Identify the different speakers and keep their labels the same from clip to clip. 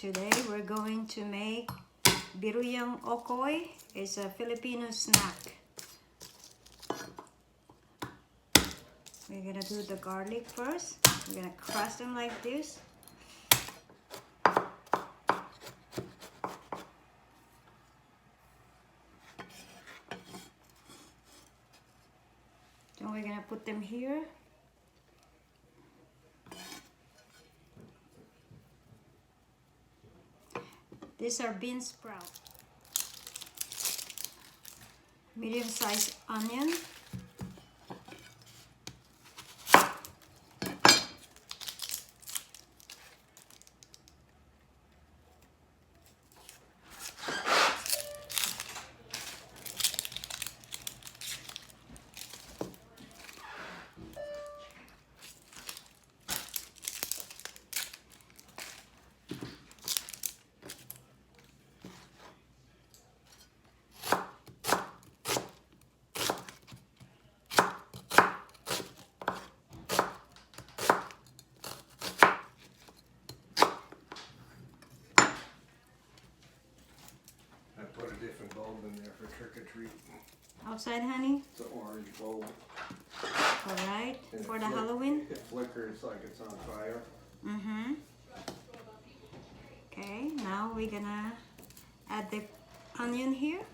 Speaker 1: Today we're going to make biruyang okoy. It's a Filipino snack. We're gonna do the garlic first. We're gonna crush them like this. Then we're gonna put them here. These are bean sprouts. Medium-sized onion.
Speaker 2: Different bulb in there for trick or treat.
Speaker 1: Outside, honey?
Speaker 2: It's an orange bulb.
Speaker 1: Alright,
Speaker 2: And
Speaker 1: for the Halloween?
Speaker 2: It flickers like it's on fire.
Speaker 1: Mm-hmm. Okay, now we're gonna add the onion here.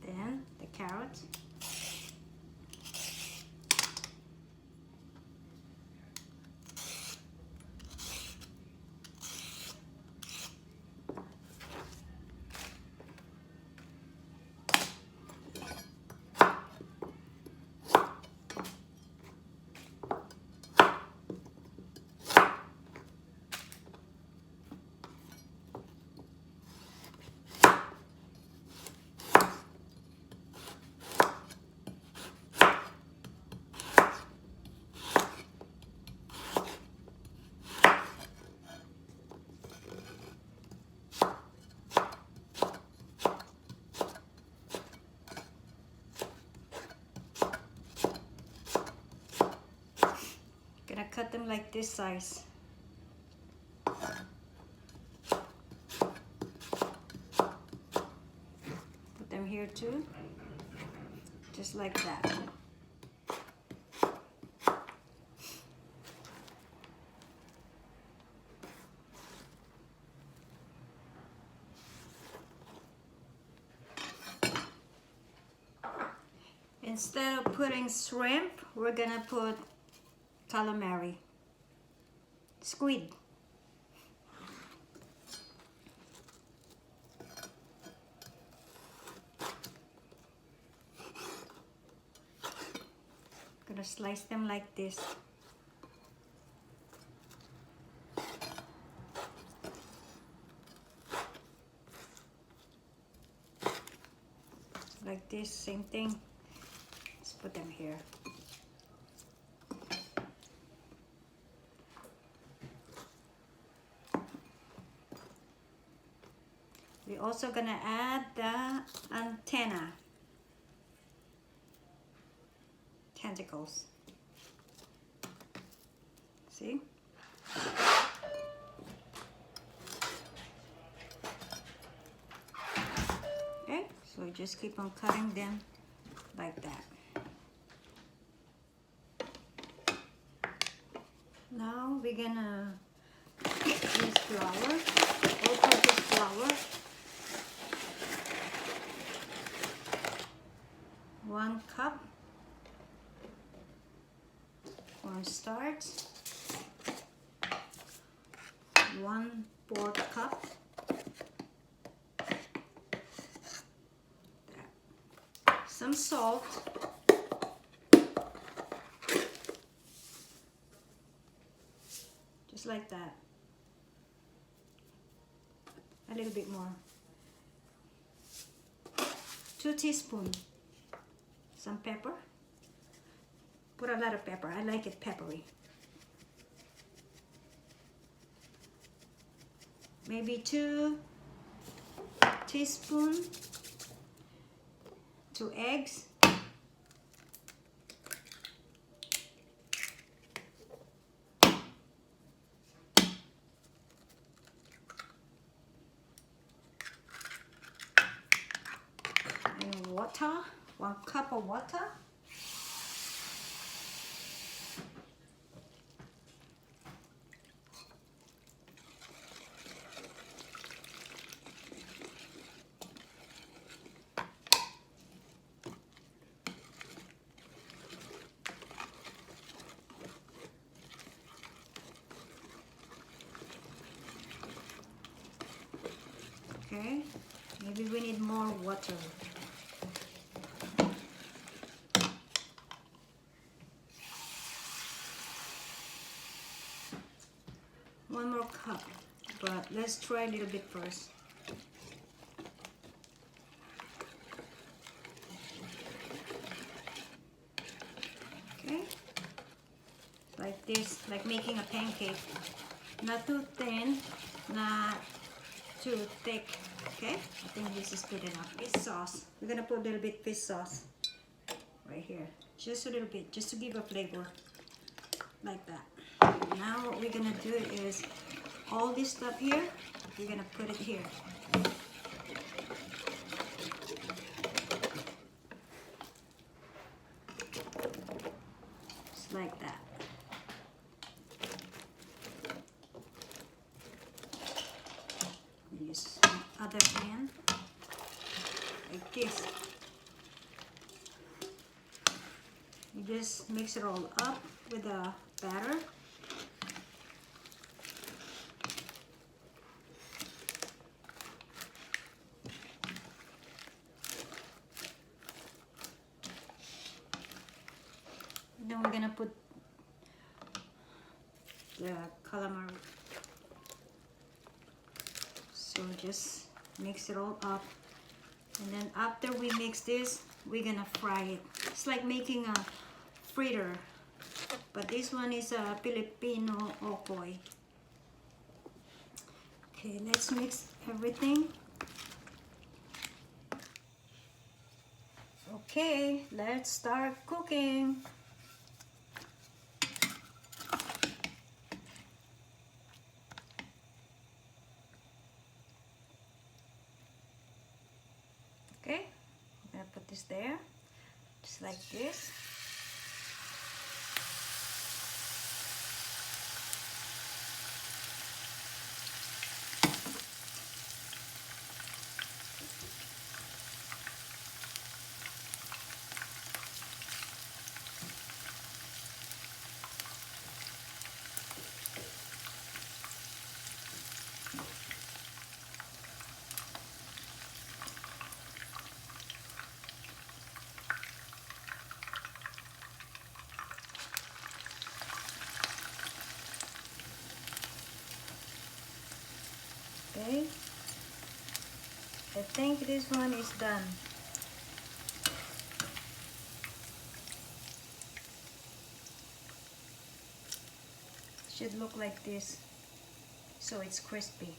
Speaker 1: Then the carrots. Gonna cut them like this size. Put them here too, just like that. Instead of putting shrimp, we're gonna put calamari, squid. Gonna slice them like this. Like this, same thing. Let's put them here. We're also gonna add the antenna, tentacles. See? Okay, so just keep on cutting them like that. Now we're gonna use flour, all-purpose flour. 1 cup, cornstarch, 1/4 cup, some salt, just like that, a little bit more, 2 teaspoons, some pepper. Put a lot of pepper. I like it peppery. Maybe 2 teaspoons, 2 eggs, water, 1 cup of water. Okay, maybe we need more water. One more cup, but let's try a little bit first. Okay, like this, like making a pancake. Not too thin, not too thick. Okay, I think this is good enough. Fish sauce. We're gonna put a little bit fish sauce right here, just a little bit, just to give a flavor, like that. Now what we're gonna do is all this stuff here, we're gonna put it here. Just like that. Use other hand, like this. You just mix it all up with the batter. Then we're gonna put the calamari. So just mix it all up, and then after we mix this, we're gonna fry it. It's like making a fritter, but this one is a Filipino okoy. Okay, let's mix everything. Okay, let's start cooking. Okay, I'm gonna put this there, just like this. Okay, I think this one is done. Should look like this, so it's crispy.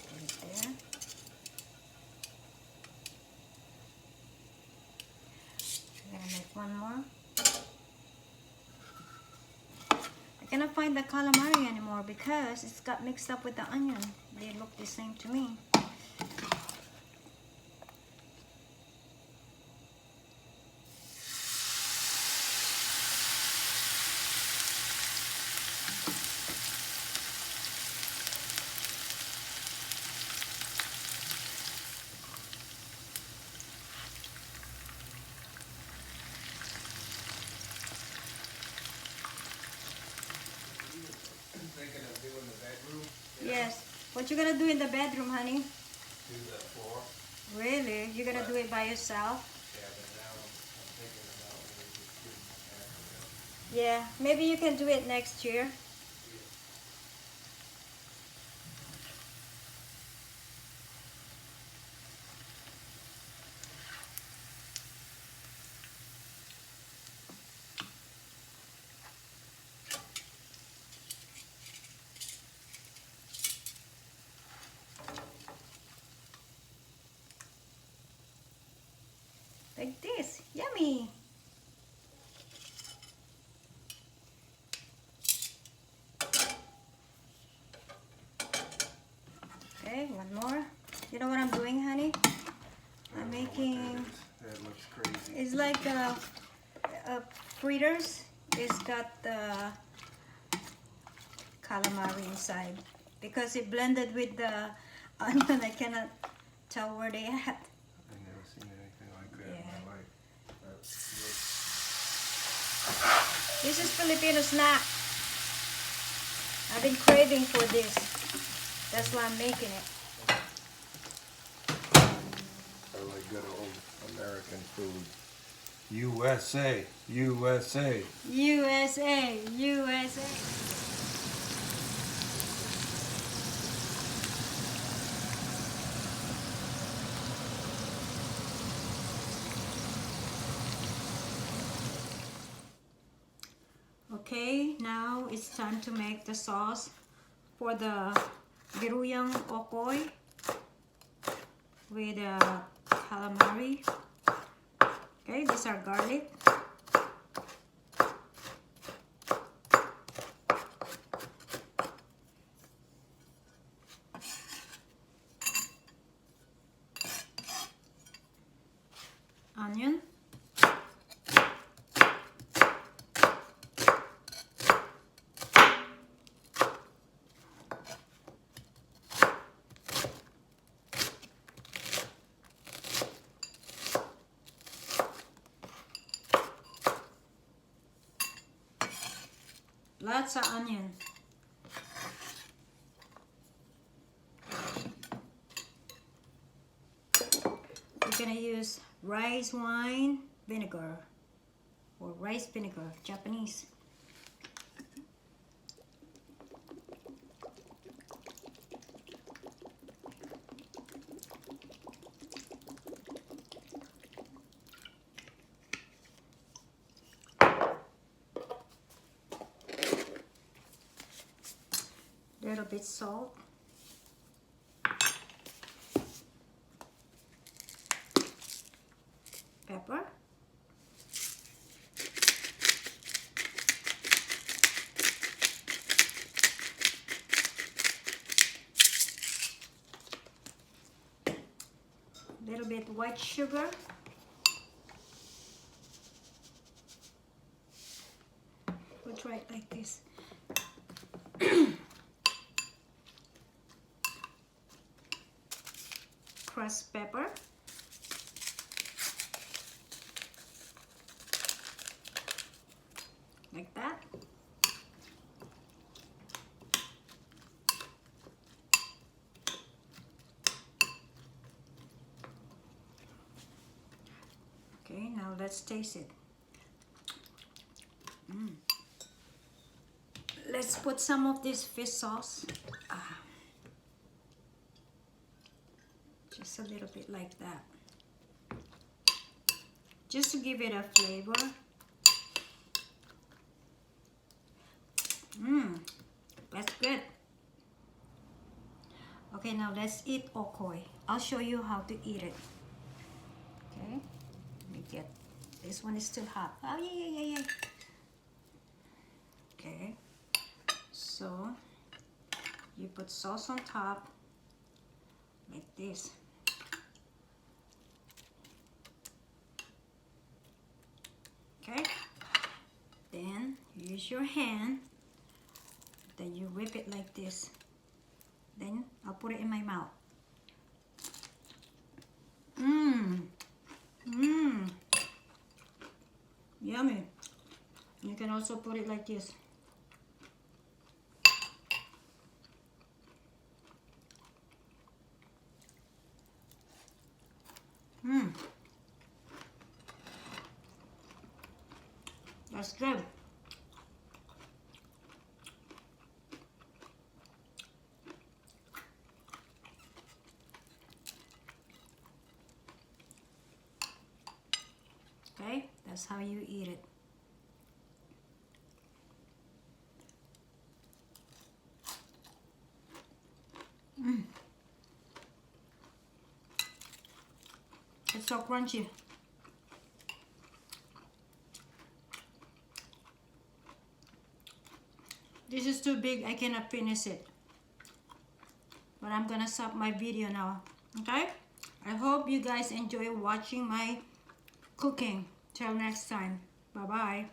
Speaker 1: Put it there. I'm gonna make one more. I cannot find the calamari anymore because it's got mixed up with the onion. They look the same to me.
Speaker 2: Thinking of doing the bedroom?
Speaker 1: Yes. What you gonna do in the bedroom, honey?
Speaker 2: Do the floor?
Speaker 1: Really? You're gonna do it by yourself?
Speaker 2: Yeah, but now I'm thinking about maybe just getting my back.
Speaker 1: Yeah. Maybe you can do it next year. Like this. Yummy. Okay, one more. You know what I'm doing? making.
Speaker 2: That looks crazy.
Speaker 1: It's like fritters. It's got the calamari inside because it blended with the onion. I cannot tell where they at.
Speaker 2: I've never seen anything like that in
Speaker 1: Yeah.
Speaker 2: my life.
Speaker 1: This is Filipino snack. I've been craving for this. That's why I'm making it.
Speaker 2: I like good old American food. USA, USA.
Speaker 1: USA, USA. Okay, now it's time to make the sauce for the biruyang okoy with calamari. Okay, these are garlic. Onion. Lots of onion. We're gonna use rice wine vinegar or rice vinegar, Japanese. Little bit salt. Pepper. Little bit white sugar. We'll try it like this. Crushed pepper. Like that. Okay, now let's taste it. Let's put some of this fish sauce. Just a little bit like that. Just to give it a flavor. That's good. Okay, now let's eat okoy. I'll show you how to eat it. Okay, let me get, this one is still hot. Oh, yeah. Okay, so you put sauce on top like this. Okay, then use your hand, then you whip it like this. Then I'll put it in my mouth. Yummy. You can also put it like this. That's good. Okay, that's how you eat it. It's so crunchy. This is too big, I cannot finish it. But I'm gonna stop my video now, okay? I hope you guys enjoy watching my cooking. Till next time. Bye bye.